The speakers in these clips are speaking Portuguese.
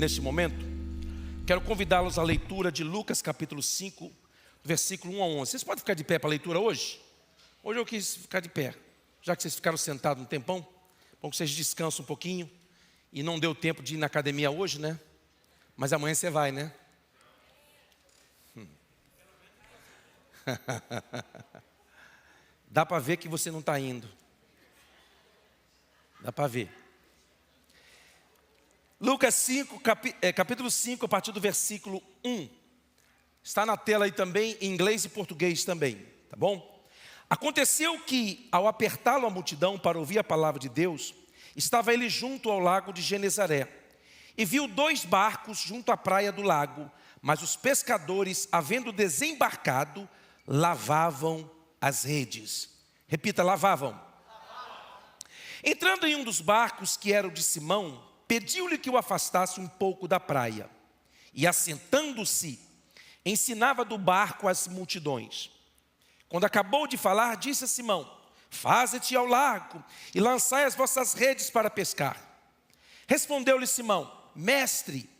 neste momento, quero convidá-los à leitura de Lucas capítulo 5, versículo 1 a 11. Vocês podem ficar de pé para a leitura hoje? Hoje eu quis ficar de pé, já que vocês ficaram sentados um tempão. Bom que vocês descansem um pouquinho. E não deu tempo de ir na academia hoje, né? Mas amanhã você vai, né? Dá para ver que você não está indo. Dá para ver. Lucas 5, capítulo 5, a partir do versículo 1. Está na tela aí também, em inglês e português também, tá bom? Aconteceu que, ao apertá-lo a multidão para ouvir a palavra de Deus, estava ele junto ao lago de Genezaré, e viu 2 barcos junto à praia do lago, mas os pescadores, havendo desembarcado, lavavam as redes. Repita, lavavam. Entrando em um dos barcos, que era o de Simão, pediu-lhe que o afastasse um pouco da praia. E assentando-se, ensinava do barco as multidões. Quando acabou de falar, disse a Simão: faze-te ao largo e lançai as vossas redes para pescar. Respondeu-lhe Simão: mestre,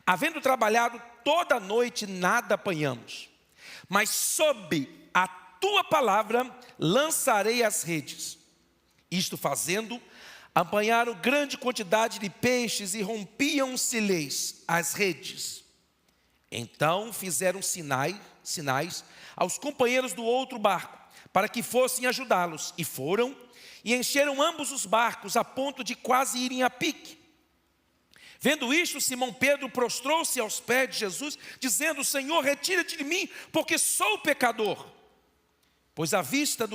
havendo trabalhado toda a noite, nada apanhamos. Mas sob a tua palavra lançarei as redes. Isto fazendo, apanharam grande quantidade de peixes e rompiam-se-lhes as redes. Então fizeram sinais aos companheiros do outro barco, para que fossem ajudá-los. E foram, e encheram ambos os barcos, a ponto de quase irem a pique. Vendo isto, Simão Pedro prostrou-se aos pés de Jesus, dizendo: Senhor, retira-te de mim, porque sou pecador. Pois à vista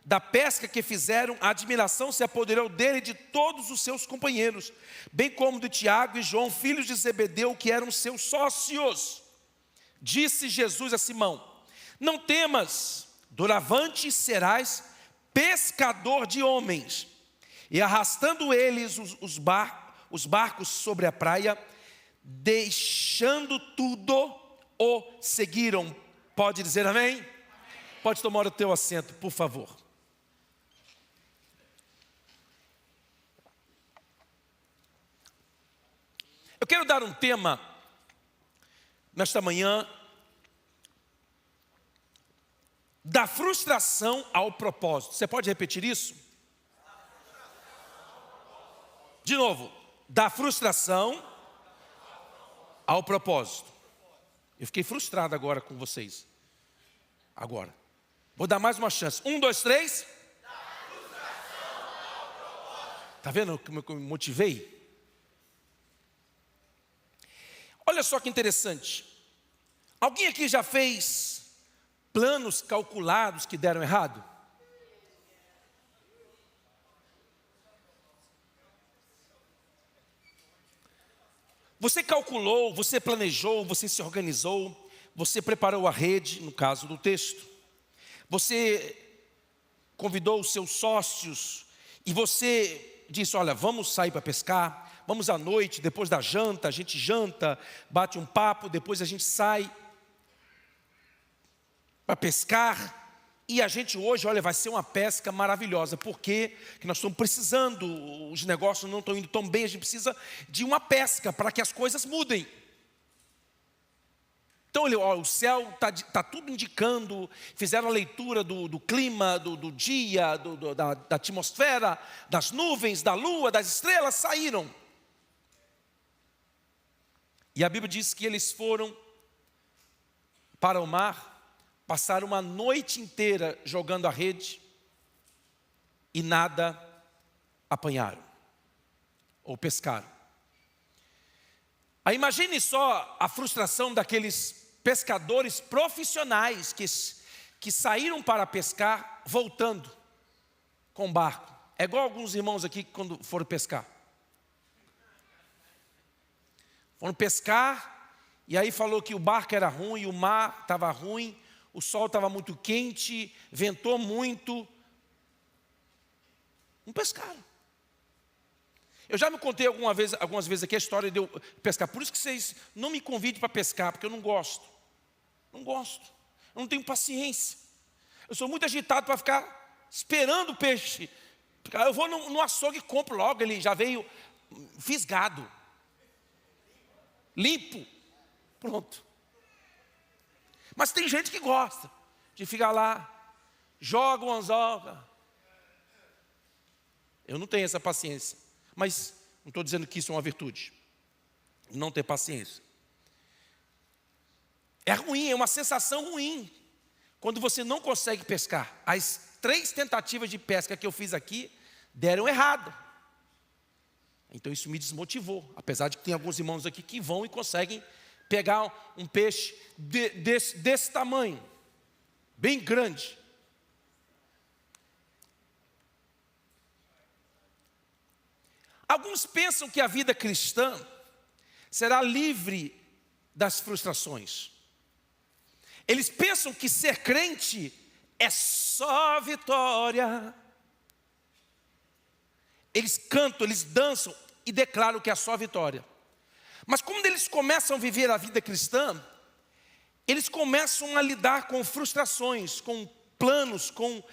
da pesca que fizeram, a admiração se apoderou dele e de todos os seus companheiros, bem como de Tiago e João, filhos de Zebedeu, que eram seus sócios. Disse Jesus a Simão: não temas, doravante serás pescador de homens. E arrastando eles os barcos sobre a praia, deixando tudo, o seguiram. Pode dizer amém? Amém. Pode tomar o teu assento, por favor. Eu quero dar um tema nesta manhã: da frustração ao propósito. Você pode repetir isso? De novo. Da frustração ao propósito. Eu fiquei frustrado agora com vocês. Agora. Vou dar mais uma chance. 1, 2, 3. Da frustração ao propósito. Está vendo como eu me motivei? Olha só que interessante. Alguém aqui já fez planos calculados que deram errado? Você calculou, você planejou, você se organizou, você preparou a rede, no caso do texto. Você convidou os seus sócios e você disse: olha, vamos sair para pescar, vamos à noite, depois da janta, a gente janta, bate um papo, depois a gente sai para pescar. E a gente hoje, olha, vai ser uma pesca maravilhosa, porque nós estamos precisando, os negócios não estão indo tão bem, a gente precisa de uma pesca para que as coisas mudem. Então, olha, o céu está tudo indicando, fizeram a leitura do clima, do dia, da atmosfera, das nuvens, da lua, das estrelas, saíram. E a Bíblia diz que eles foram para o mar, passaram uma noite inteira jogando a rede e nada apanharam ou pescaram. Aí imagine só a frustração daqueles pescadores profissionais que saíram para pescar voltando com o barco. É igual alguns irmãos aqui quando foram pescar. Foram pescar e aí falou que o barco era ruim, o mar estava ruim, o sol estava muito quente, ventou muito. Não pescaram. Eu já me contei algumas vezes aqui a história de eu pescar. Por isso que vocês não me convidem para pescar, porque eu não gosto. Não gosto. Eu não tenho paciência. Eu sou muito agitado para ficar esperando o peixe. Eu vou no açougue e compro logo, ele já veio fisgado. limpo, pronto. Mas tem gente que gosta de ficar lá, joga o anzol. Eu não tenho essa paciência, mas não estou dizendo que isso é uma virtude, não ter paciência. É ruim, é uma sensação ruim, quando você não consegue pescar. As 3 tentativas de pesca que eu fiz aqui, deram errado. Então isso me desmotivou, apesar de que tem alguns irmãos aqui que vão e conseguem pegar um peixe desse tamanho, bem grande. Alguns pensam que a vida cristã será livre das frustrações. Eles pensam que ser crente é só vitória. Eles cantam, eles dançam e declaram que é só vitória. Mas quando eles começam a viver a vida cristã, eles começam a lidar com frustrações, com planos, com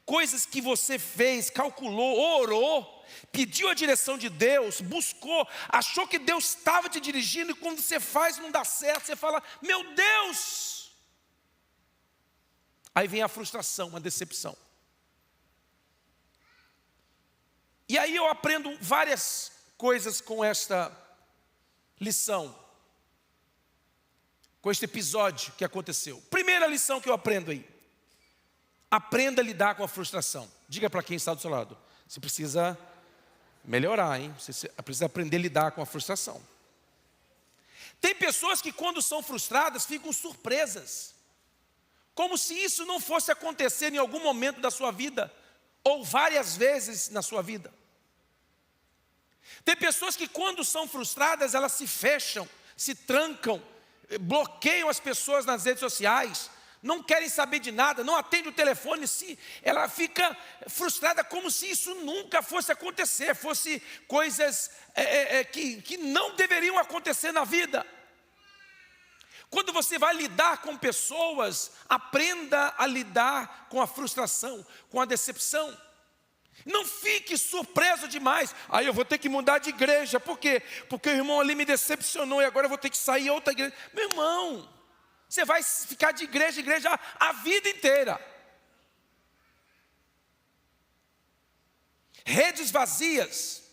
coisas que você fez, calculou, orou, pediu a direção de Deus, buscou, achou que Deus estava te dirigindo, e quando você faz não dá certo, você fala, meu Deus! Aí vem a frustração, a decepção. E aí eu aprendo várias coisas com esta lição, com este episódio que aconteceu. Primeira lição que eu aprendo aí: aprenda a lidar com a frustração. Diga para quem está do seu lado, você precisa melhorar, hein? Você precisa aprender a lidar com a frustração. Tem pessoas que quando são frustradas ficam surpresas, como se isso não fosse acontecer em algum momento da sua vida, ou várias vezes na sua vida. Tem pessoas que quando são frustradas, elas se fecham, se trancam, bloqueiam as pessoas nas redes sociais, não querem saber de nada, não atende o telefone, ela fica frustrada como se isso nunca fosse acontecer, fosse coisas que não deveriam acontecer na vida. Quando você vai lidar com pessoas, aprenda a lidar com a frustração, com a decepção. Não fique surpreso demais. Aí eu vou ter que mudar de igreja. Por quê? Porque o irmão ali me decepcionou e agora eu vou ter que sair a outra igreja. Meu irmão, você vai ficar de igreja em igreja a vida inteira. Redes vazias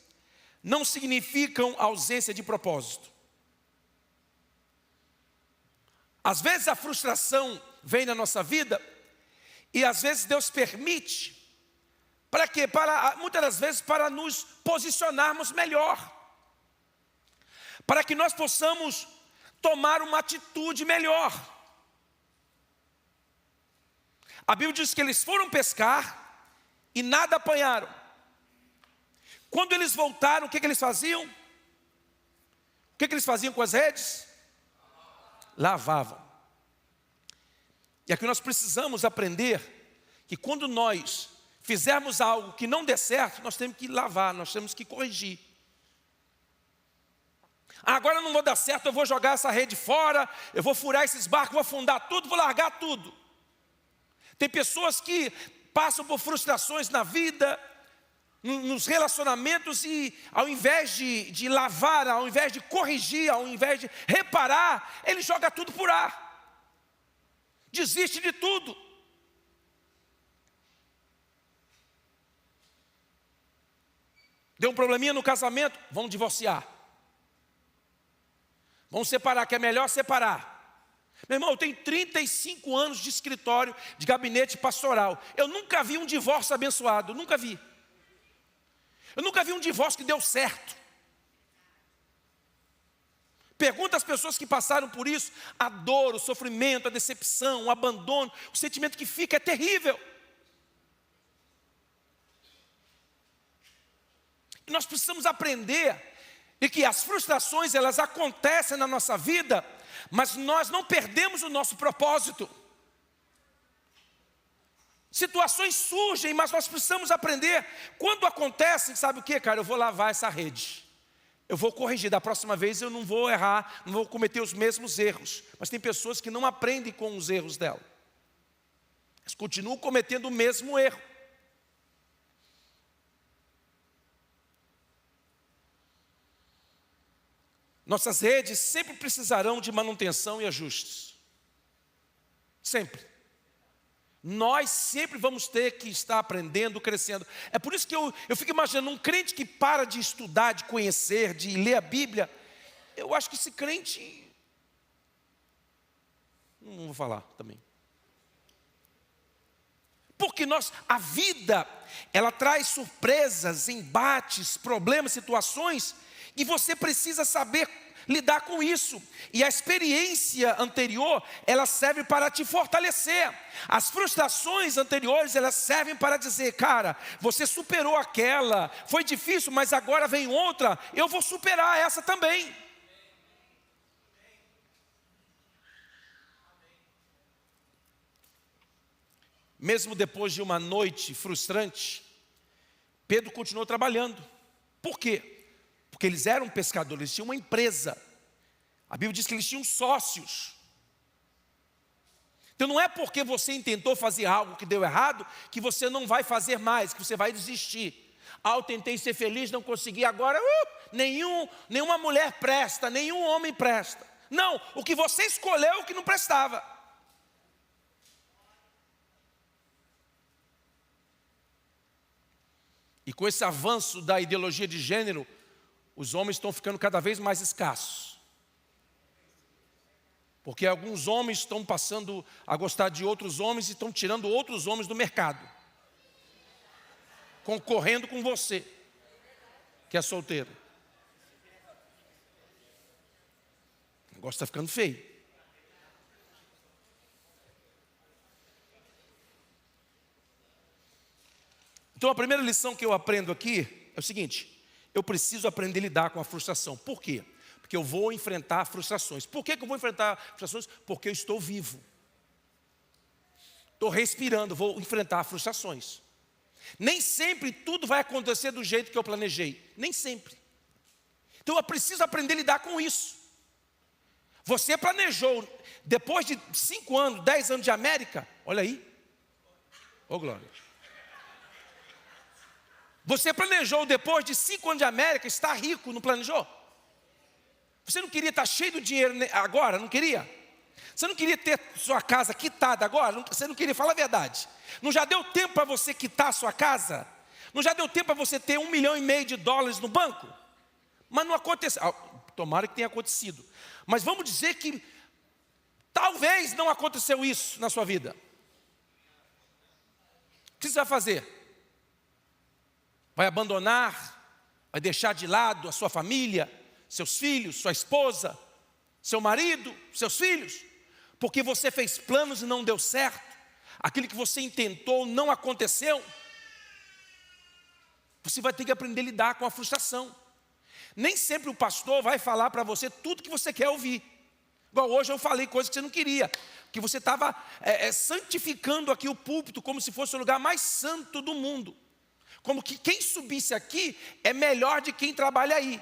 não significam ausência de propósito. Às vezes a frustração vem na nossa vida e às vezes Deus permite. Para quê? Muitas das vezes para nos posicionarmos melhor. Para que nós possamos tomar uma atitude melhor. A Bíblia diz que eles foram pescar e nada apanharam. Quando eles voltaram, o que eles faziam? O que eles faziam com as redes? Lavavam. E aqui nós precisamos aprender que quando nós fizermos algo que não der certo, nós temos que lavar, nós temos que corrigir. Agora não vou dar certo, eu vou jogar essa rede fora, eu vou furar esses barcos, vou afundar tudo, vou largar tudo. Tem pessoas que passam por frustrações na vida, nos relacionamentos, e ao invés de lavar, ao invés de corrigir, ao invés de reparar, ele joga tudo por ar. Desiste de tudo. Deu um probleminha no casamento, vamos divorciar. Vamos separar, que é melhor separar. Meu irmão, eu tenho 35 anos de escritório, de gabinete pastoral. Eu nunca vi um divórcio abençoado, nunca vi. Eu nunca vi um divórcio que deu certo. Pergunta às pessoas que passaram por isso, a dor, o sofrimento, a decepção, o abandono, o sentimento que fica é terrível. E nós precisamos aprender de que as frustrações, elas acontecem na nossa vida, mas nós não perdemos o nosso propósito. Situações surgem, mas nós precisamos aprender. Quando acontecem, sabe o que, cara? Eu vou lavar essa rede. Eu vou corrigir, da próxima vez eu não vou errar, não vou cometer os mesmos erros. Mas tem pessoas que não aprendem com os erros dela. Elas continuam cometendo o mesmo erro. Nossas redes sempre precisarão de manutenção e ajustes. Sempre. Nós sempre vamos ter que estar aprendendo, crescendo. É por isso que eu fico imaginando um crente que para de estudar, de conhecer, de ler a Bíblia. Eu acho que esse crente... Não vou falar também. Porque a vida, ela traz surpresas, embates, problemas, situações, e você precisa saber lidar com isso. E a experiência anterior, ela serve para te fortalecer. As frustrações anteriores, elas servem para dizer, cara, você superou aquela, foi difícil, mas agora vem outra, eu vou superar essa também. Mesmo depois de uma noite frustrante, Pedro continuou trabalhando. Por quê? Porque eles eram pescadores, eles tinham uma empresa. A Bíblia diz que eles tinham sócios. Então não é porque você intentou fazer algo que deu errado, que você não vai fazer mais, que você vai desistir. Eu tentei ser feliz, não consegui, agora nenhuma mulher presta, nenhum homem presta. Não, o que você escolheu é o que não prestava. E com esse avanço da ideologia de gênero, os homens estão ficando cada vez mais escassos. Porque alguns homens estão passando a gostar de outros homens e estão tirando outros homens do mercado. Concorrendo com você, que é solteiro. O negócio está ficando feio. Então a primeira lição que eu aprendo aqui é o seguinte: eu preciso aprender a lidar com a frustração. Por quê? Porque eu vou enfrentar frustrações. Por que eu vou enfrentar frustrações? Porque eu estou vivo. Estou respirando, vou enfrentar frustrações. Nem sempre tudo vai acontecer do jeito que eu planejei. Nem sempre. Então eu preciso aprender a lidar com isso. Você planejou, depois de 5 anos, 10 anos de América, olha aí. Ô glória. Você planejou depois de 5 anos de América estar rico, não planejou? Você não queria estar cheio de dinheiro agora, não queria? Você não queria ter sua casa quitada agora? Você não queria, fala a verdade. Não já deu tempo para você quitar a sua casa? Não já deu tempo para você ter $1,5 milhão no banco? Mas não aconteceu. Tomara que tenha acontecido. Mas vamos dizer que talvez não aconteceu isso na sua vida. O que você vai fazer? Vai abandonar, vai deixar de lado a sua família, seus filhos, sua esposa, seu marido, seus filhos, porque você fez planos e não deu certo, aquilo que você intentou não aconteceu. Você vai ter que aprender a lidar com a frustração. Nem sempre o pastor vai falar para você tudo que você quer ouvir. Igual hoje eu falei coisas que você não queria, que você estava santificando aqui o púlpito como se fosse o lugar mais santo do mundo. Como que quem subisse aqui é melhor de quem trabalha aí.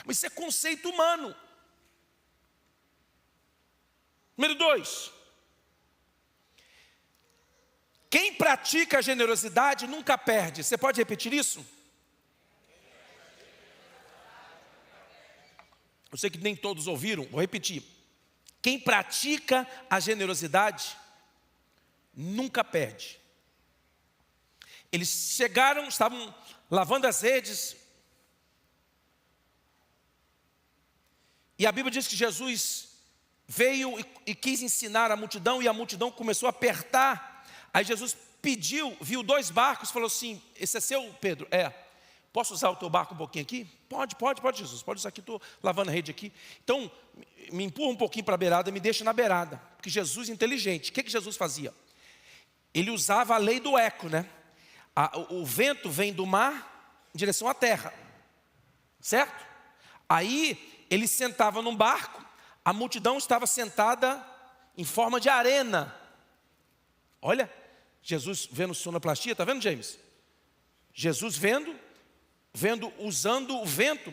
Mas isso é conceito humano. Número 2. Quem pratica a generosidade nunca perde. Você pode repetir isso? Eu sei que nem todos ouviram, vou repetir. Quem pratica a generosidade nunca perde. Eles chegaram, estavam lavando as redes. E a Bíblia diz que Jesus veio e quis ensinar a multidão, e a multidão começou a apertar. Aí Jesus pediu, viu 2 barcos, falou assim: esse é seu, Pedro? É. Posso usar o teu barco um pouquinho aqui? Pode, Jesus, pode usar aqui, estou lavando a rede aqui. Então, me empurra um pouquinho para a beirada, me deixa na beirada. Porque Jesus é inteligente. O que Jesus fazia? Ele usava a lei do eco, né? O vento vem do mar em direção à terra, certo? Aí ele sentava num barco, a multidão estava sentada em forma de arena. Olha, Jesus vendo sonoplastia, está vendo, James? Jesus vendo, usando o vento,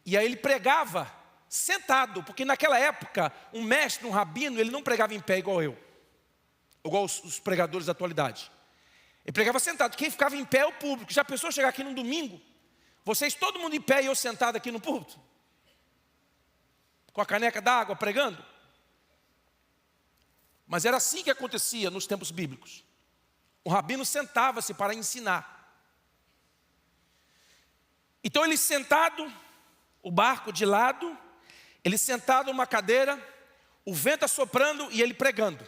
e aí ele pregava sentado, porque naquela época um mestre, um rabino, ele não pregava em pé igual eu, igual os pregadores da atualidade. Ele pregava sentado. Quem ficava em pé é o público. Já pensou chegar aqui num domingo? Vocês, todo mundo em pé e eu sentado aqui no púlpito, com a caneca d'água pregando. Mas era assim que acontecia nos tempos bíblicos. O rabino sentava-se para ensinar. Então ele sentado, o barco de lado, ele sentado numa cadeira, o vento assoprando e ele pregando.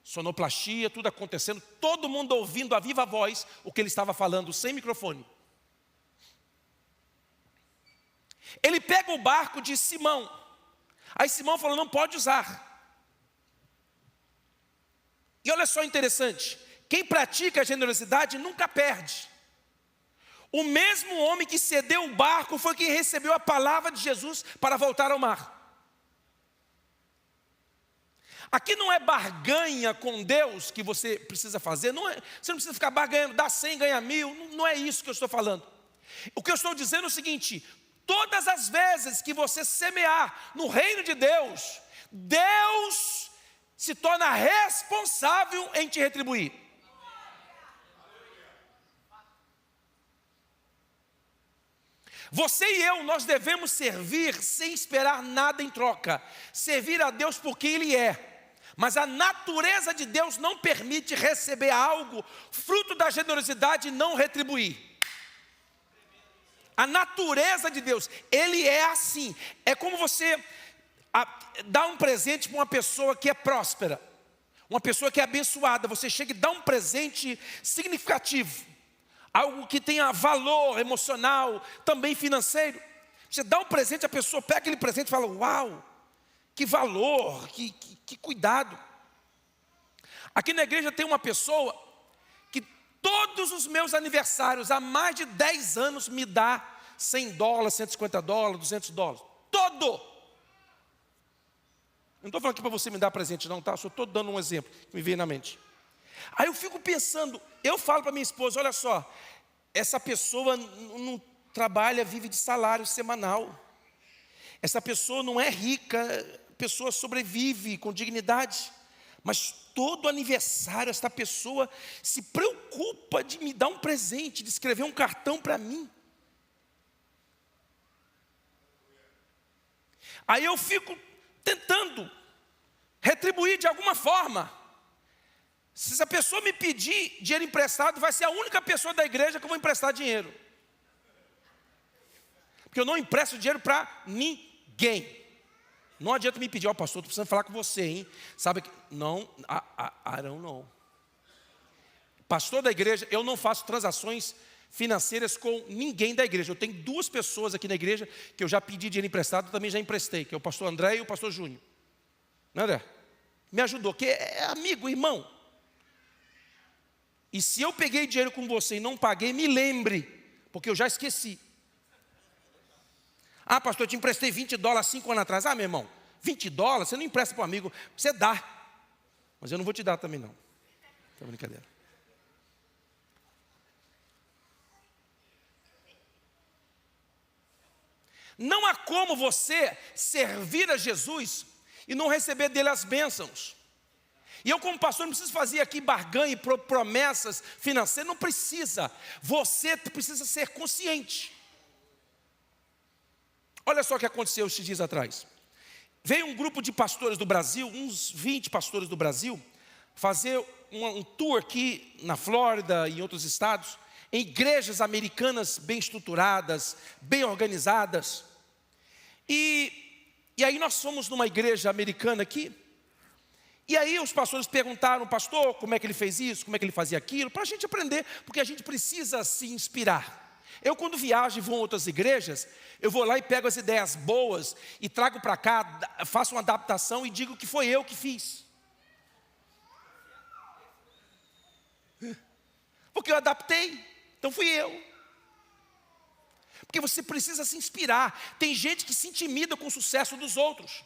Sonoplastia, tudo acontecendo, todo mundo ouvindo a viva voz o que ele estava falando, sem microfone. Ele pega o barco de Simão. Aí Simão falou, não pode usar. E olha só interessante, quem pratica a generosidade nunca perde. O mesmo homem que cedeu o barco foi quem recebeu a palavra de Jesus para voltar ao mar. Aqui não é barganha com Deus que você precisa fazer, você não precisa ficar barganhando, dá 100, ganha 1000, não é isso que eu estou falando. O que eu estou dizendo é o seguinte, todas as vezes que você semear no reino de Deus, Deus se torna responsável em te retribuir. Você e eu, nós devemos servir sem esperar nada em troca. Servir a Deus por quem Ele é. Mas a natureza de Deus não permite receber algo, fruto da generosidade, e não retribuir. A natureza de Deus, Ele é assim. É como você dá um presente para uma pessoa que é próspera, uma pessoa que é abençoada. Você chega e dá um presente significativo, algo que tenha valor emocional, também financeiro. Você dá um presente, a pessoa pega aquele presente e fala, uau, que valor, que cuidado. Aqui na igreja tem uma pessoa que todos os meus aniversários, há mais de 10 anos, me dá $100, $150, $200, todo. Não estou falando aqui para você me dar presente não, tá? Só estou dando um exemplo que me veio na mente. Aí eu fico pensando, eu falo para minha esposa, olha só, essa pessoa não trabalha, vive de salário semanal. Essa pessoa não é rica, a pessoa sobrevive com dignidade. Mas todo aniversário, esta pessoa se preocupa de me dar um presente, de escrever um cartão para mim. Aí eu fico tentando retribuir de alguma forma. Se essa pessoa me pedir dinheiro emprestado, vai ser a única pessoa da igreja que eu vou emprestar dinheiro. Porque eu não empresto dinheiro para ninguém. Não adianta me pedir, pastor, estou precisando falar com você, hein? Sabe que não, Arão não. Pastor da igreja, eu não faço transações financeiras com ninguém da igreja. Eu tenho 2 pessoas aqui na igreja que eu já pedi dinheiro emprestado, também já emprestei, que é o pastor André e o pastor Júnior. Não, André? Me ajudou, que é amigo, irmão. E se eu peguei dinheiro com você e não paguei, me lembre, porque eu já esqueci. Pastor, eu te emprestei $20 5 anos atrás. Meu irmão, $20, você não empresta para um amigo, você dá. Mas eu não vou te dar também não. É brincadeira. Não há como você servir a Jesus e não receber dele as bênçãos. E eu, como pastor, não preciso fazer aqui barganha e promessas financeiras, não precisa. Você precisa ser consciente. Olha só o que aconteceu esses dias atrás. Veio um grupo de pastores do Brasil, uns 20 pastores do Brasil, fazer um tour aqui na Flórida e em outros estados, em igrejas americanas bem estruturadas, bem organizadas. E aí nós fomos numa igreja americana aqui. E aí os pastores perguntaram, pastor, como é que ele fez isso, como é que ele fazia aquilo, para a gente aprender, porque a gente precisa se inspirar. Eu, quando viajo e vou a outras igrejas, eu vou lá e pego as ideias boas e trago para cá, faço uma adaptação e digo que foi eu que fiz. Porque eu adaptei, então fui eu. Porque você precisa se inspirar. Tem gente que se intimida com o sucesso dos outros.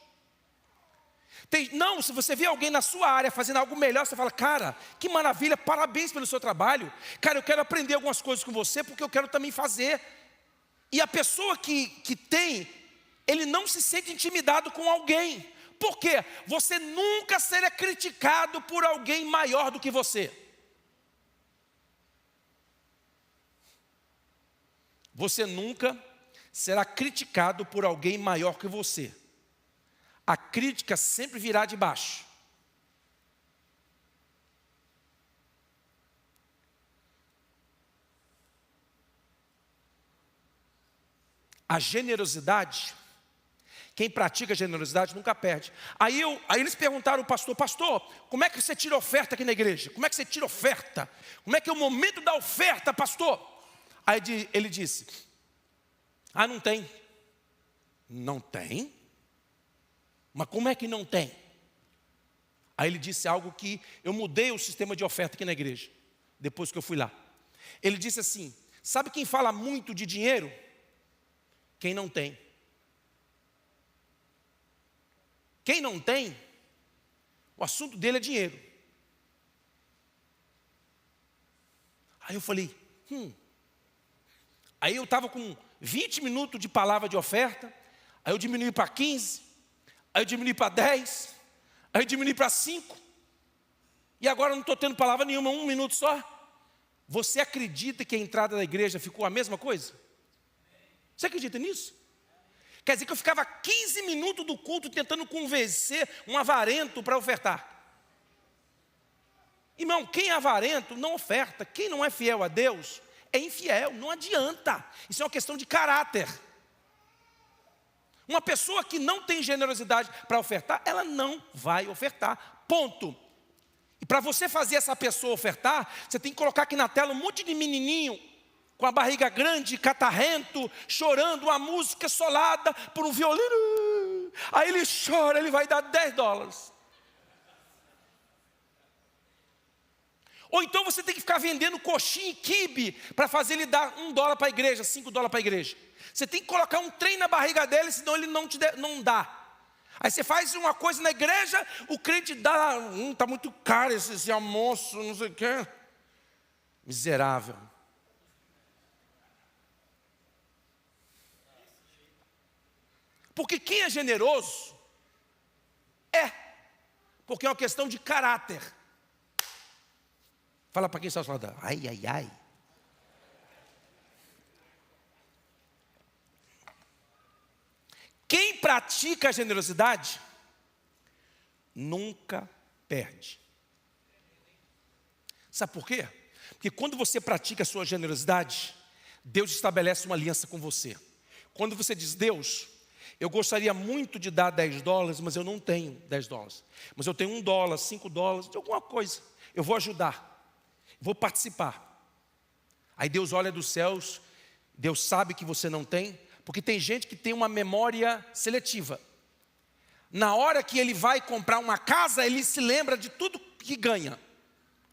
Se você vê alguém na sua área fazendo algo melhor, você fala, cara, que maravilha, parabéns pelo seu trabalho. Cara, eu quero aprender algumas coisas com você, porque eu quero também fazer. E a pessoa que tem, ele não se sente intimidado com alguém. Por quê? Você nunca será criticado por alguém maior do que você. Você nunca será criticado por alguém maior que você. A crítica sempre virá de baixo. A generosidade, quem pratica a generosidade nunca perde. Aí eles perguntaram ao pastor, como é que você tira oferta aqui na igreja? Como é que você tira oferta? Como é que é o momento da oferta, pastor? Aí ele disse, não tem. Não tem? Mas como é que não tem? Aí ele disse algo que eu mudei o sistema de oferta aqui na igreja, depois que eu fui lá. Ele disse assim, sabe quem fala muito de dinheiro? Quem não tem. Quem não tem, o assunto dele é dinheiro. Aí eu falei, Aí eu estava com 20 minutos de palavra de oferta, aí eu diminui para 15, aí eu diminui para 10, aí eu diminui para 5, e agora eu não estou tendo palavra nenhuma, 1 minuto só. Você acredita que a entrada da igreja ficou a mesma coisa? Você acredita nisso? Quer dizer que eu ficava 15 minutos do culto tentando convencer um avarento para ofertar. Irmão, quem é avarento não oferta. Quem não é fiel a Deus é infiel, não adianta. Isso é uma questão de caráter. Uma pessoa que não tem generosidade para ofertar, ela não vai ofertar, ponto. E para você fazer essa pessoa ofertar, você tem que colocar aqui na tela um monte de menininho com a barriga grande, catarrento, chorando uma música solada por um violino. Aí ele chora, ele vai dar $10. Ou então você tem que ficar vendendo coxinha e quibe para fazer ele dar $1 para a igreja, $5 para a igreja. Você tem que colocar um trem na barriga dele, senão ele não dá. Aí você faz uma coisa na igreja, o crente dá, está muito caro esse almoço, não sei o quê. Miserável. Porque quem é generoso, porque é uma questão de caráter. Fala para quem está falando, ai. Quem pratica a generosidade, nunca perde. Sabe por quê? Porque quando você pratica a sua generosidade, Deus estabelece uma aliança com você. Quando você diz, Deus, eu gostaria muito de dar $10, mas eu não tenho $10. Mas eu tenho $1, $5, de alguma coisa. Eu vou ajudar, vou participar. Aí Deus olha dos céus, Deus sabe que você não tem, porque tem gente que tem uma memória seletiva. Na hora que ele vai comprar uma casa, ele se lembra de tudo que ganha.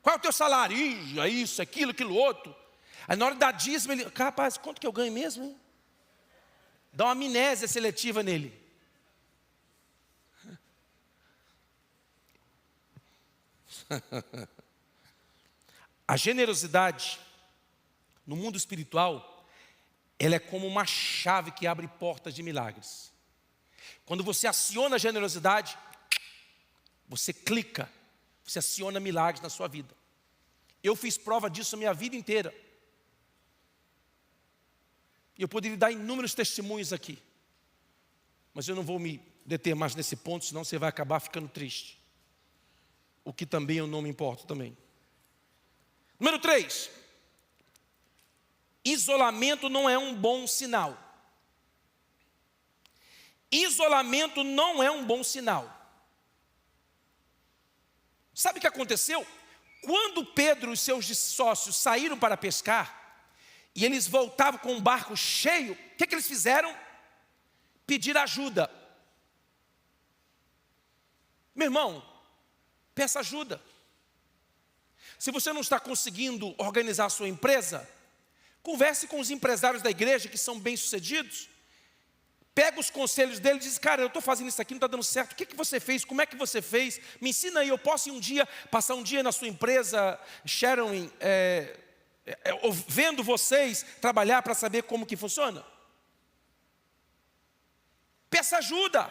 Qual é o teu salário? É isso, aquilo outro. Aí na hora da dízimo, ele, rapaz, quanto que eu ganho mesmo, hein? Dá uma amnésia seletiva nele. A generosidade, no mundo espiritual, ela é como uma chave que abre portas de milagres. Quando você aciona a generosidade, você clica, você aciona milagres na sua vida. Eu fiz prova disso a minha vida inteira. E eu poderia dar inúmeros testemunhos aqui. Mas eu não vou me deter mais nesse ponto, senão você vai acabar ficando triste. O que também eu não me importo também. Número 3. Isolamento não é um bom sinal. Isolamento não é um bom sinal. Sabe o que aconteceu? Quando Pedro e os seus sócios saíram para pescar, e eles voltavam com um barco cheio, o que eles fizeram? Pedir ajuda. Meu irmão, peça ajuda. Se você não está conseguindo organizar a sua empresa, converse com os empresários da igreja que são bem-sucedidos. Pega os conselhos dele e diz, cara, eu estou fazendo isso aqui, não está dando certo. O que você fez? Como é que você fez? Me ensina aí, eu posso passar um dia na sua empresa, sharing, vendo vocês trabalhar para saber como que funciona? Peça ajuda.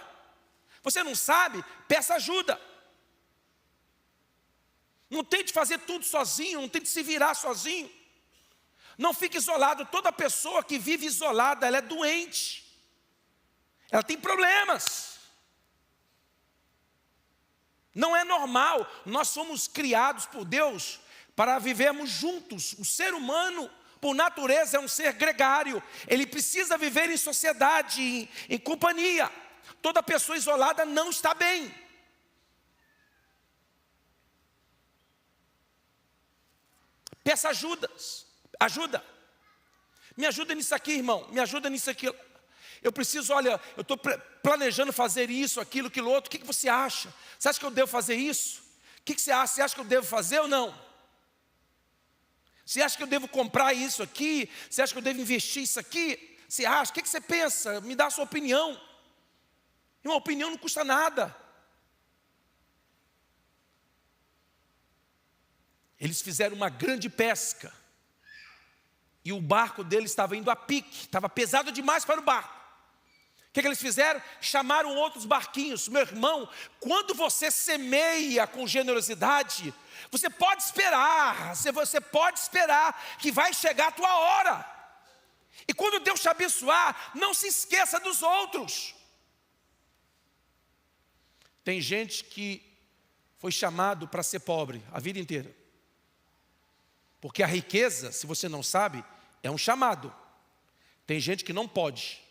Você não sabe? Peça ajuda. Não tente fazer tudo sozinho, não tente se virar sozinho. Não fique isolado. Toda pessoa que vive isolada, ela é doente. Ela tem problemas. Não é normal. Nós somos criados por Deus para vivermos juntos. O ser humano, por natureza, é um ser gregário. Ele precisa viver em sociedade, em companhia. Toda pessoa isolada não está bem. Peça ajuda. Me ajuda nisso aqui, irmão. Me ajuda nisso aqui. Eu preciso, olha, eu estou planejando fazer isso, aquilo, aquilo outro. O que você acha? Você acha que eu devo fazer isso? O que você acha? Você acha que eu devo fazer ou não? Você acha que eu devo comprar isso aqui? Você acha que eu devo investir isso aqui? Você acha? O que você pensa? Me dá a sua opinião. E uma opinião não custa nada. Eles fizeram uma grande pesca. E o barco deles estava indo a pique. Estava pesado demais para o barco. O que eles fizeram? Chamaram outros barquinhos. Meu irmão, quando você semeia com generosidade, você pode esperar que vai chegar a tua hora. E quando Deus te abençoar, não se esqueça dos outros. Tem gente que foi chamado para ser pobre a vida inteira. Porque a riqueza, se você não sabe, é um chamado. Tem gente que não pode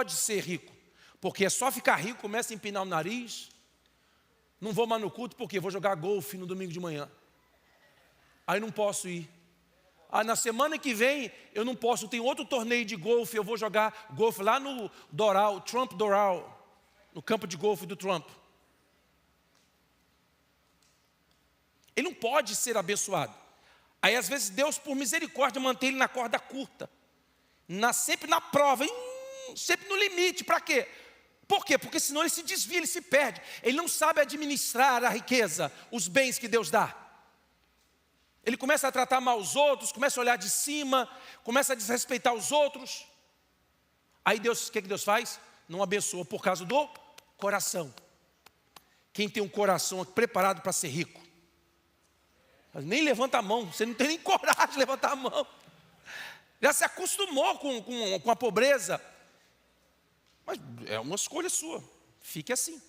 ser rico, porque é só ficar rico, começa a empinar o nariz. Não vou mais no culto porque vou jogar golfe no domingo de manhã. Aí não posso ir. Na semana que vem eu não posso, tem outro torneio de golfe, eu vou jogar golfe lá no Doral, Trump Doral, no campo de golfe do Trump. Ele não pode ser abençoado. Aí às vezes Deus, por misericórdia, mantém ele na corda curta, sempre na prova, sempre no limite. Para quê? Por quê? Porque senão ele se desvia, ele se perde. Ele não sabe administrar a riqueza, os bens que Deus dá. Ele começa a tratar mal os outros, começa a olhar de cima, começa a desrespeitar os outros. Aí Deus, o que Deus faz? Não abençoa por causa do coração. Quem tem um coração preparado para ser rico, nem levanta a mão, você não tem nem coragem de levantar a mão. Já se acostumou com a pobreza. Mas é uma escolha sua, fique assim.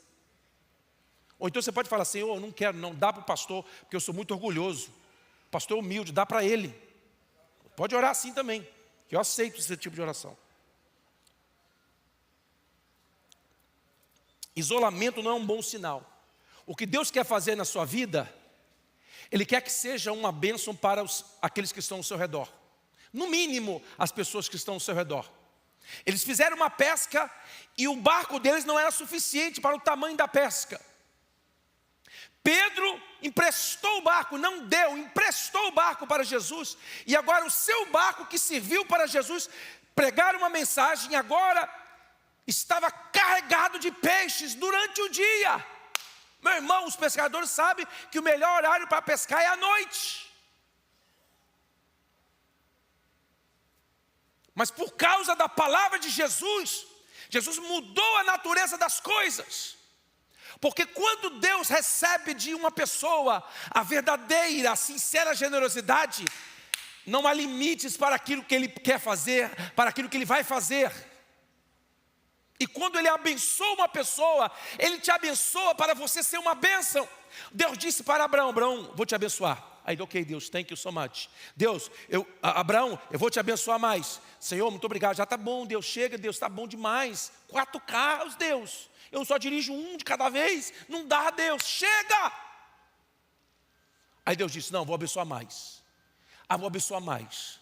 Ou então você pode falar assim: eu não quero, não, dá para o pastor, porque eu sou muito orgulhoso. O pastor é humilde, dá para ele. Pode orar assim também, que eu aceito esse tipo de oração. Isolamento não é um bom sinal. O que Deus quer fazer na sua vida, Ele quer que seja uma bênção para aqueles que estão ao seu redor. No mínimo, as pessoas que estão ao seu redor. Eles fizeram uma pesca e o barco deles não era suficiente para o tamanho da pesca. Pedro emprestou o barco, não deu, emprestou o barco para Jesus. E agora o seu barco que serviu para Jesus pregar uma mensagem, agora estava carregado de peixes durante o dia. Meu irmão, os pescadores sabem que o melhor horário para pescar é à noite. Mas por causa da palavra de Jesus, Jesus mudou a natureza das coisas. Porque quando Deus recebe de uma pessoa a verdadeira, a sincera generosidade, não há limites para aquilo que Ele quer fazer, para aquilo que Ele vai fazer. E quando Ele abençoa uma pessoa, Ele te abençoa para você ser uma bênção. Deus disse para Abraão: Abraão, vou te abençoar. Aí, ok, Deus, thank you so much. Deus, Abraão, eu vou te abençoar mais. Senhor, muito obrigado, já está bom, Deus, chega, Deus, está bom demais. 4 carros, Deus, eu só dirijo um de cada vez, não dá, Deus, chega. Aí Deus disse: não, vou abençoar mais. Vou abençoar mais.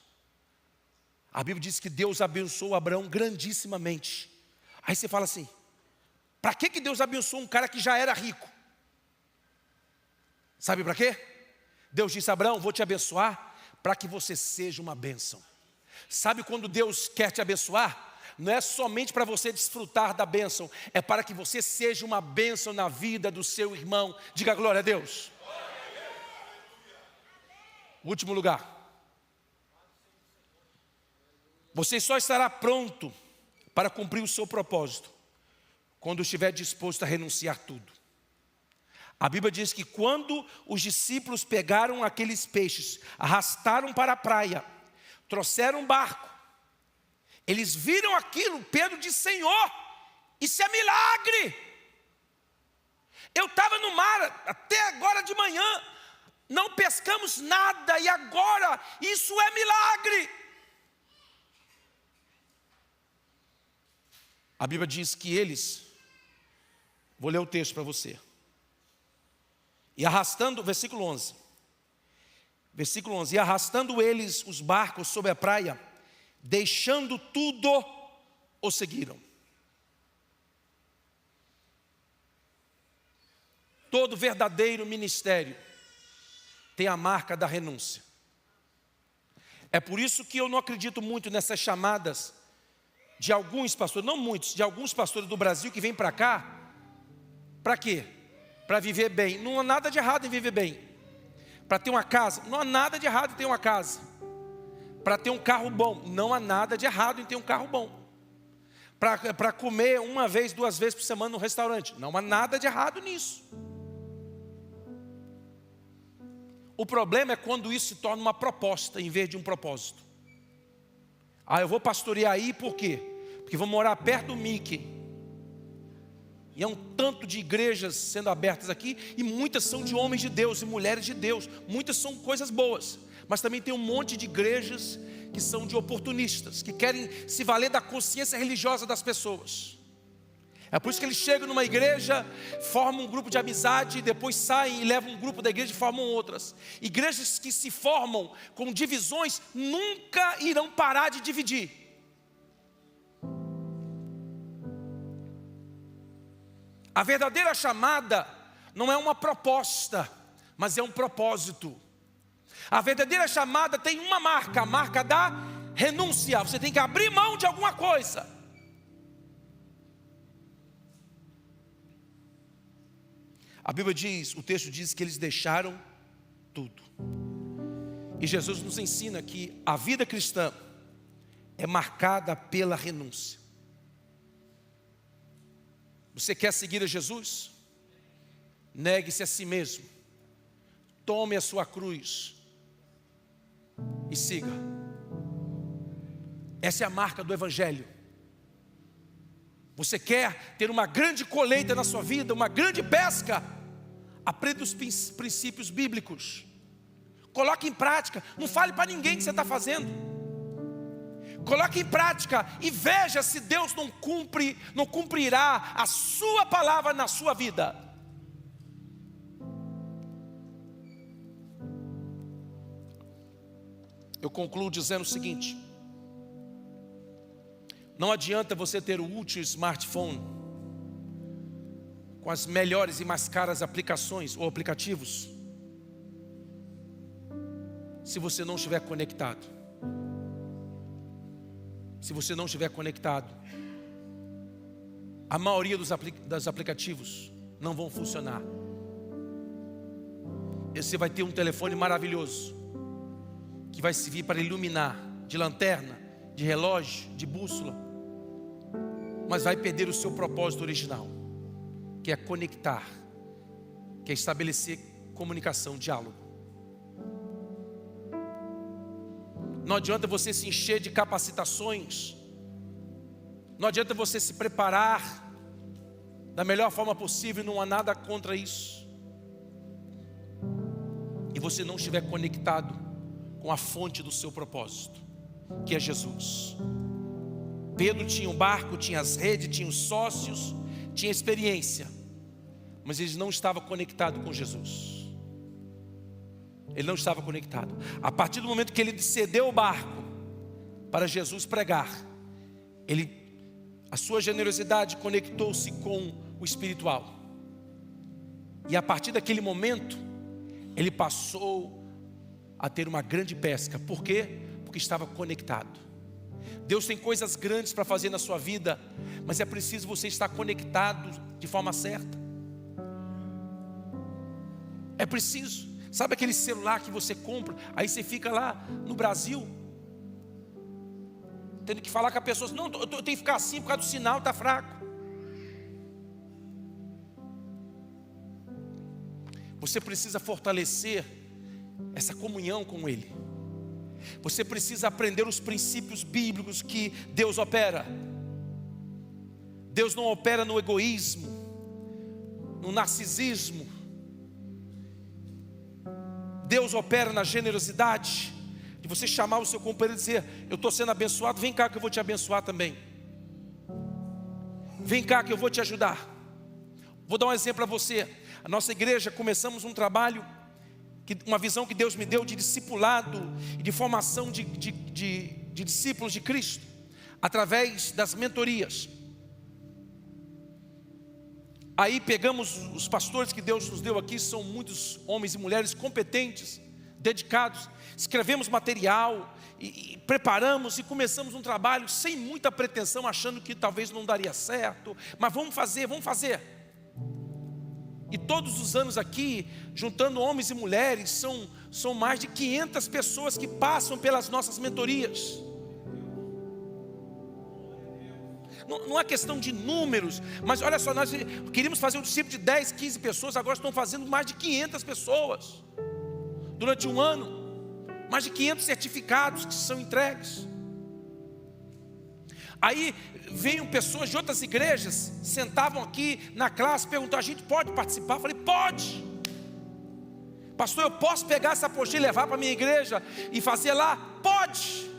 A Bíblia diz que Deus abençoou Abraão grandissimamente. Aí você fala assim: para que Deus abençoou um cara que já era rico? Sabe para quê? Deus disse: Abraão, vou te abençoar para que você seja uma bênção. Sabe quando Deus quer te abençoar? Não é somente para você desfrutar da bênção, é para que você seja uma bênção na vida do seu irmão. Diga glória a Deus. Último lugar. Você só estará pronto para cumprir o seu propósito quando estiver disposto a renunciar tudo. A Bíblia diz que quando os discípulos pegaram aqueles peixes, arrastaram para a praia, trouxeram um barco. Eles viram aquilo, Pedro disse: Senhor, isso é milagre. Eu estava no mar até agora de manhã, não pescamos nada, e agora isso é milagre. A Bíblia diz que eles, vou ler o texto para você. E arrastando, versículo 11. Versículo 11. E arrastando eles os barcos sobre a praia, deixando tudo, o seguiram. Todo verdadeiro ministério tem a marca da renúncia. É por isso que eu não acredito muito nessas chamadas de alguns pastores, não muitos, de alguns pastores do Brasil que vêm para cá. Para quê? Para viver bem. Não há nada de errado em viver bem. Para ter uma casa, não há nada de errado em ter uma casa. Para ter um carro bom, não há nada de errado em ter um carro bom. Para comer uma vez, 2 vezes por semana no restaurante, não há nada de errado nisso. O problema é quando isso se torna uma proposta em vez de um propósito. Eu vou pastorear aí por quê? Porque vou morar perto do Mickey. E é um tanto de igrejas sendo abertas aqui, e muitas são de homens de Deus e mulheres de Deus. Muitas são coisas boas, mas também tem um monte de igrejas que são de oportunistas, que querem se valer da consciência religiosa das pessoas. É por isso que eles chegam numa igreja, formam um grupo de amizade, e depois saem e levam um grupo da igreja e formam outras. Igrejas que se formam com divisões nunca irão parar de dividir. A verdadeira chamada não é uma proposta, mas é um propósito. A verdadeira chamada tem uma marca, a marca da renúncia. Você tem que abrir mão de alguma coisa. A Bíblia diz, o texto diz que eles deixaram tudo. E Jesus nos ensina que a vida cristã é marcada pela renúncia. Você quer seguir a Jesus? Negue-se a si mesmo. Tome a sua cruz e siga. Essa é a marca do Evangelho. Você quer ter uma grande colheita na sua vida, uma grande pesca? Aprenda os princípios bíblicos. Coloque em prática. Não fale para ninguém o que você está fazendo. Coloque em prática e veja se Deus não cumprirá a sua palavra na sua vida. Eu concluo dizendo o seguinte: não adianta você ter o último smartphone com as melhores e mais caras aplicações ou aplicativos, se você não estiver conectado. Se você não estiver conectado, a maioria dos aplicativos não vão funcionar. Você vai ter um telefone maravilhoso, que vai servir para iluminar, de lanterna, de relógio, de bússola, mas vai perder o seu propósito original, que é conectar, que é estabelecer comunicação, diálogo. Não adianta você se encher de capacitações, não adianta você se preparar da melhor forma possível, não há nada contra isso, e você não estiver conectado com a fonte do seu propósito, que é Jesus. Pedro tinha um barco, tinha as redes, tinha os sócios, tinha experiência, mas ele não estava conectado com Jesus. Ele não estava conectado. A partir do momento que ele cedeu o barco para Jesus pregar, a sua generosidade conectou-se com o espiritual. E a partir daquele momento, ele passou a ter uma grande pesca. Por quê? Porque estava conectado. Deus tem coisas grandes para fazer na sua vida, mas é preciso você estar conectado de forma certa. É preciso. Sabe aquele celular que você compra, aí você fica lá no Brasil, tendo que falar com a pessoa, não, eu tenho que ficar assim por causa do sinal, está fraco. Você precisa fortalecer essa comunhão com Ele. Você precisa aprender os princípios bíblicos que Deus opera. Deus não opera no egoísmo, no narcisismo. Deus opera na generosidade, de você chamar o seu companheiro e dizer: eu estou sendo abençoado, vem cá que eu vou te abençoar também. Vem cá que eu vou te ajudar. Vou dar um exemplo para você. A nossa igreja, começamos um trabalho, uma visão que Deus me deu de discipulado e de formação de discípulos de Cristo, através das mentorias. Aí pegamos os pastores que Deus nos deu aqui, são muitos homens e mulheres competentes, dedicados, escrevemos material, e preparamos e começamos um trabalho sem muita pretensão, achando que talvez não daria certo, mas vamos fazer. E todos os anos aqui, juntando homens e mulheres, são mais de 500 pessoas que passam pelas nossas mentorias. Não é questão de números, mas olha só, nós queríamos fazer um discípulo de 10, 15 pessoas, agora estão fazendo mais de 500 pessoas. Durante um ano, mais de 500 certificados que são entregues. Aí veio pessoas de outras igrejas, sentavam aqui na classe, perguntaram: a gente pode participar? Eu falei: pode. Pastor, eu posso pegar essa apostila e levar para a minha igreja e fazer lá? Pode.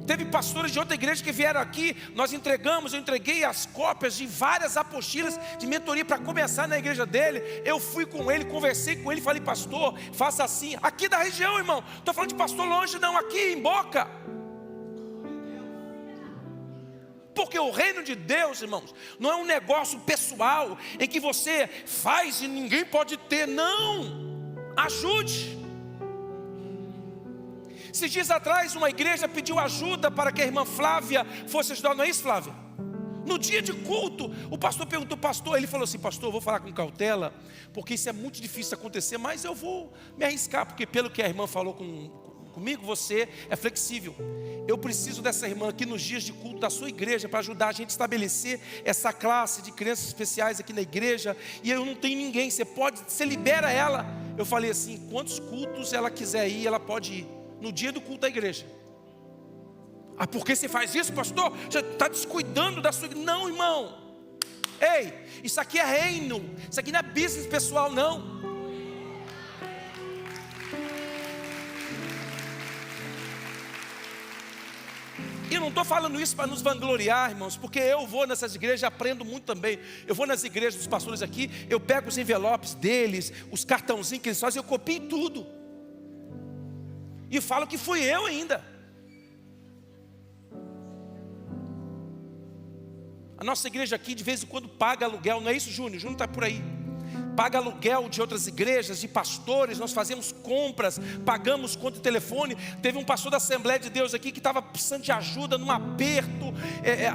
Teve pastores de outra igreja que vieram aqui, eu entreguei as cópias de várias apostilas de mentoria para começar na igreja dele. Eu fui com ele, conversei com ele, falei: pastor, faça assim. Aqui da região, irmão, estou falando de pastor longe não, aqui em Boca. Porque o reino de Deus, irmãos, não é um negócio pessoal, em que você faz e ninguém pode ter, não. Ajude. Esses dias atrás, uma igreja pediu ajuda para que a irmã Flávia fosse ajudar, não é isso, Flávia? No dia de culto, o pastor perguntou: pastor, ele falou assim: pastor, eu vou falar com cautela, porque isso é muito difícil acontecer, mas eu vou me arriscar, porque pelo que a irmã falou comigo, você é flexível. Eu preciso dessa irmã aqui nos dias de culto da sua igreja, para ajudar a gente a estabelecer essa classe de crianças especiais aqui na igreja, e eu não tenho ninguém, você libera ela. Eu falei assim: quantos cultos ela quiser ir, ela pode ir. No dia do culto da igreja. Ah, por que você faz isso, pastor? Você está descuidando da sua igreja. Não, irmão. Ei, isso aqui é reino. Isso aqui não é business pessoal, não. E eu não estou falando isso para nos vangloriar, irmãos, porque eu vou nessas igrejas e aprendo muito também. Eu vou nas igrejas dos pastores aqui, eu pego os envelopes deles, os cartãozinhos que eles fazem, eu copio tudo. E falo que fui eu ainda. A nossa igreja aqui de vez em quando paga aluguel, não é isso, Júnior? Júnior está por aí. Paga aluguel de outras igrejas, de pastores, nós fazemos compras, pagamos conta de telefone. Teve um pastor da Assembleia de Deus aqui que estava precisando de ajuda, num aperto,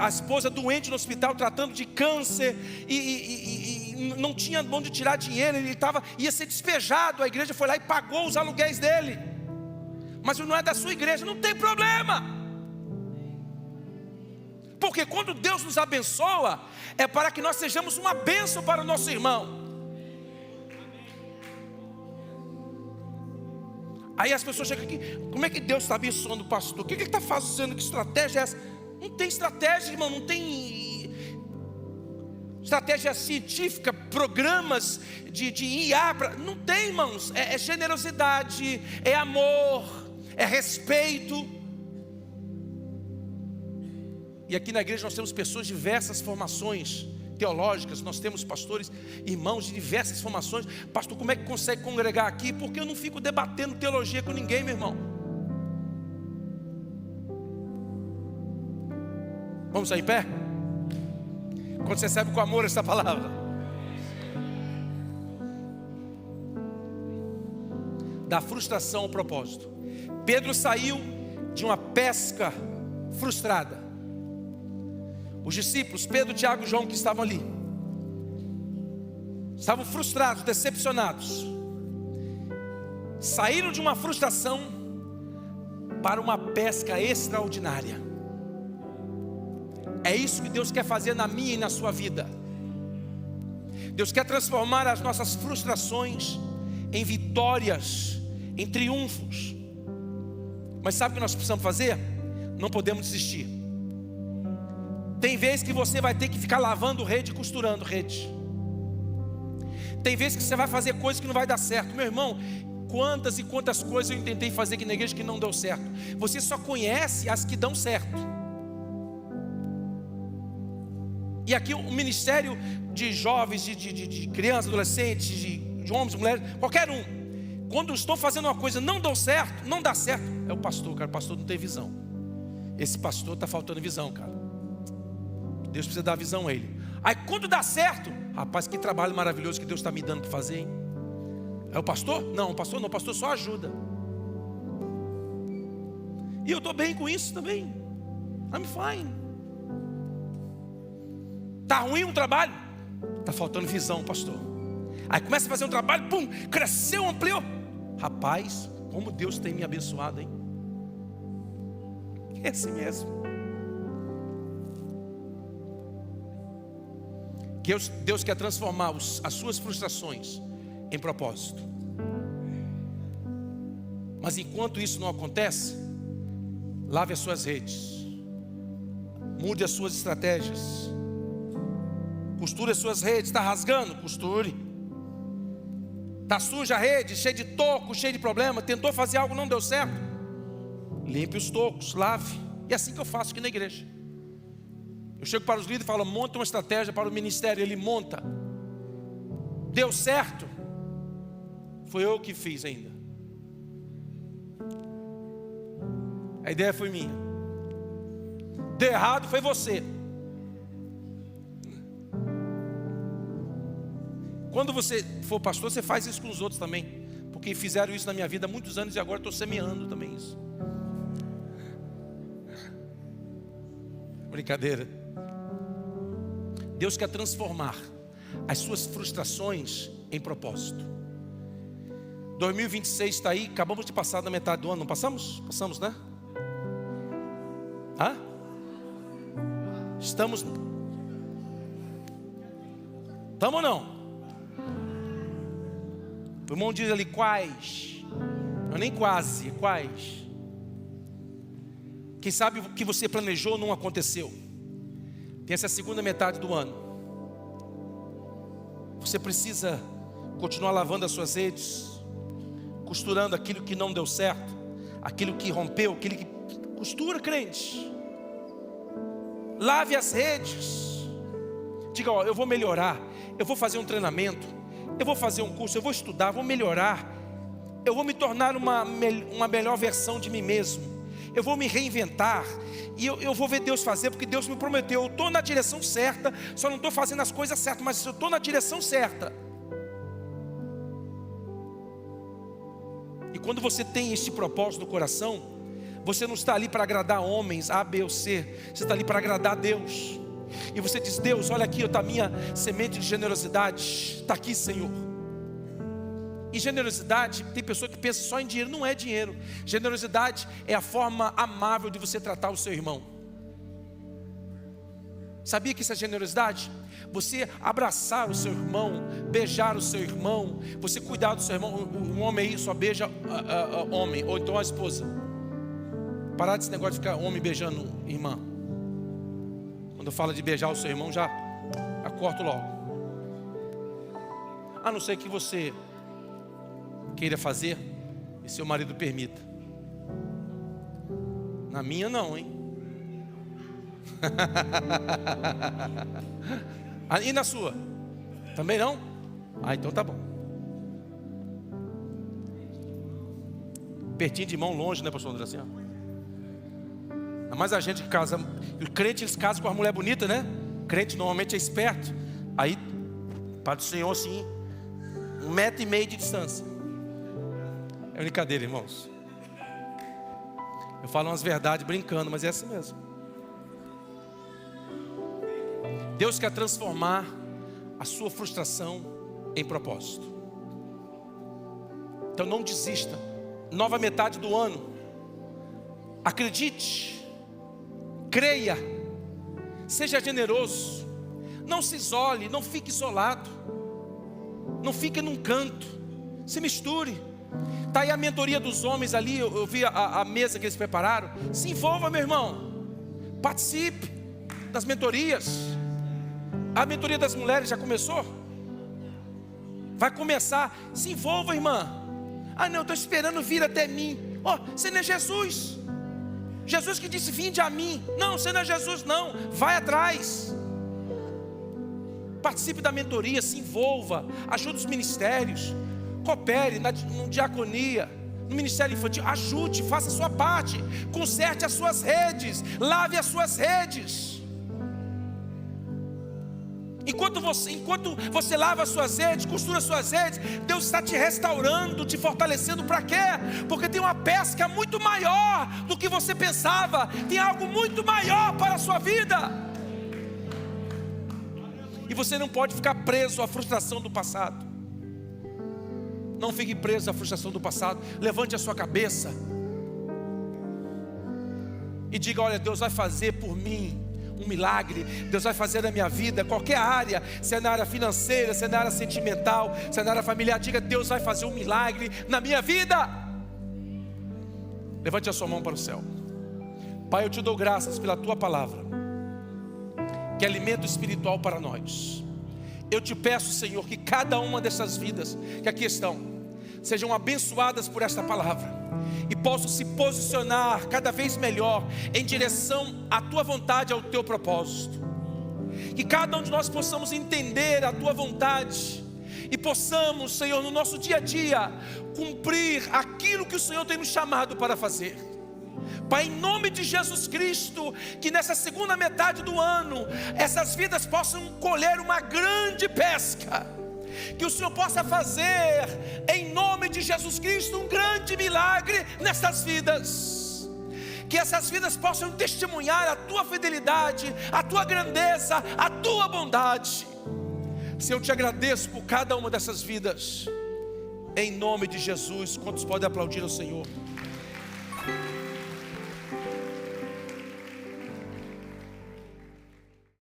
a esposa doente no hospital, tratando de câncer, e não tinha onde tirar dinheiro, ia ser despejado. A igreja foi lá e pagou os aluguéis dele. Mas não é da sua igreja, não tem problema. Porque quando Deus nos abençoa, é para que nós sejamos uma bênção para o nosso irmão. Aí as pessoas chegam aqui: como é que Deus está abençoando o pastor? O que ele está fazendo? Que estratégia é essa? Não tem estratégia, irmão, não tem estratégia científica, programas de IA, não tem, irmãos. É generosidade, é amor, é respeito. E aqui na igreja nós temos pessoas de diversas formações teológicas, nós temos pastores, irmãos de diversas formações. Pastor, como é que consegue congregar aqui? Porque eu não fico debatendo teologia com ninguém, meu irmão. Vamos sair em pé? Quando você recebe com amor essa palavra. Da frustração ao propósito. Pedro saiu de uma pesca frustrada. Os discípulos, Pedro, Tiago e João, que estavam ali, estavam frustrados, decepcionados. Saíram de uma frustração para uma pesca extraordinária. É isso que Deus quer fazer na minha e na sua vida. Deus quer transformar as nossas frustrações em vitórias, em triunfos. Mas sabe o que nós precisamos fazer? Não podemos desistir. Tem vezes que você vai ter que ficar lavando rede e costurando rede. Tem vezes que você vai fazer coisas que não vai dar certo. Meu irmão, quantas e quantas coisas eu tentei fazer aqui na igreja que não deu certo. Você só conhece as que dão certo. E aqui o ministério de jovens, de crianças, adolescentes, de homens, mulheres, qualquer um. Quando eu estou fazendo uma coisa não deu certo, não dá certo, é o pastor, cara. O pastor não tem visão. Esse pastor está faltando visão, cara. Deus precisa dar visão a ele. Aí quando dá certo, rapaz, que trabalho maravilhoso que Deus está me dando para fazer, hein? É o pastor? Não, o pastor não, o pastor só ajuda. E eu estou bem com isso também. I'm fine. Está ruim um trabalho? Está faltando visão, pastor. Aí começa a fazer um trabalho, pum, cresceu, ampliou. Rapaz, como Deus tem me abençoado, hein? Esse mesmo. Deus quer transformar as suas frustrações em propósito. Mas enquanto isso não acontece, lave as suas redes, mude as suas estratégias, costure as suas redes. Está rasgando? Costure. Está suja a rede, cheia de toco, cheia de problema, tentou fazer algo, não deu certo, limpe os tocos, lave. E é assim que eu faço aqui na igreja. Eu chego para os líderes e falo, monta uma estratégia para o ministério. Ele monta. Deu certo? Foi eu que fiz ainda. A ideia foi minha. Deu errado, foi você. Quando você for pastor, você faz isso com os outros também. Porque fizeram isso na minha vida há muitos anos e agora estou semeando também isso. Brincadeira. Deus quer transformar as suas frustrações em propósito. 2026 está aí, acabamos de passar da metade do ano, não passamos? Passamos, né? Hã? Estamos ou não? O irmão diz ali, quais? Não, nem quase, quais? Quem sabe o que você planejou não aconteceu. Tem essa segunda metade do ano. Você precisa continuar lavando as suas redes, costurando aquilo que não deu certo, aquilo que rompeu, aquilo que... Costura, crente. Lave as redes. Diga, ó, eu vou melhorar. Eu vou fazer um treinamento. Eu vou fazer um curso. Eu vou estudar, vou melhorar. Eu vou me tornar uma melhor versão de mim mesmo. Eu vou me reinventar. E eu vou ver Deus fazer, porque Deus me prometeu. Eu estou na direção certa, só não estou fazendo as coisas certas, mas eu estou na direção certa. E quando você tem este propósito no coração, você não está ali para agradar homens, A, B ou C. Você está ali para agradar a Deus. E você diz, Deus, olha aqui, está a minha semente de generosidade. Está aqui, Senhor. E generosidade, tem pessoa que pensa só em dinheiro. Não é dinheiro. Generosidade é a forma amável de você tratar o seu irmão. Sabia que isso é generosidade? Você abraçar o seu irmão, beijar o seu irmão, você cuidar do seu irmão. O homem aí só beija homem, ou então a esposa. Parar desse negócio de ficar homem beijando irmã. Quando eu falo de beijar o seu irmão, já corto logo. A não ser que você queira fazer e seu marido permita. Na minha não, hein? E na sua? Também não? Ah, então tá bom. Pertinho de mão, longe, né, pastor André? Assim, ó. Ainda mais a gente que casa. O crente, eles casam com a mulher bonita, né? O crente normalmente é esperto. Aí, para o Senhor, assim, 1,5 metro de distância. É brincadeira, irmãos. Eu falo umas verdades brincando, mas é assim mesmo. Deus quer transformar a sua frustração em propósito. Então não desista. Nova metade do ano. Acredite. Creia. Seja generoso. Não se isole, não fique isolado. Não fique num canto. Se misture. Está aí a mentoria dos homens ali, eu vi a mesa que eles prepararam. Se envolva, meu irmão. Participe das mentorias. A mentoria das mulheres já começou? Vai começar. Se envolva, irmã. Ah, não, eu estou esperando vir até mim. Ó, você não é Jesus. Jesus que disse, vinde a mim. Não, você não é Jesus não. Vai atrás. Participe da mentoria, se envolva. Ajude os ministérios. Coopere na diaconia, no ministério infantil. Ajude, faça a sua parte. Conserte as suas redes. Lave as suas redes. Enquanto você lava as suas redes, costura as suas redes, Deus está te restaurando, te fortalecendo. Para quê? Porque tem uma pesca muito maior do que você pensava. Tem algo muito maior para a sua vida. E você não pode ficar preso à frustração do passado. Não fique preso à frustração do passado. Levante a sua cabeça e diga, olha, Deus vai fazer por mim um milagre. Deus vai fazer na minha vida, qualquer área, se é na área financeira, se é na área sentimental, se é na área familiar. Diga, Deus vai fazer um milagre na minha vida. Levante a sua mão para o céu. Pai, eu te dou graças pela tua palavra, que é alimento espiritual para nós. Eu te peço, Senhor, que cada uma dessas vidas que aqui estão sejam abençoadas por esta palavra e possam se posicionar cada vez melhor em direção à tua vontade, ao teu propósito. Que cada um de nós possamos entender a tua vontade e possamos, Senhor, no nosso dia a dia cumprir aquilo que o Senhor tem nos chamado para fazer. Pai, em nome de Jesus Cristo, que nessa segunda metade do ano essas vidas possam colher uma grande pesca. Que o Senhor possa fazer, em nome de Jesus Cristo, um grande milagre nessas vidas. Que essas vidas possam testemunhar a tua fidelidade, a tua grandeza, a tua bondade. Senhor, eu te agradeço por cada uma dessas vidas. Em nome de Jesus. Quantos podem aplaudir ao Senhor?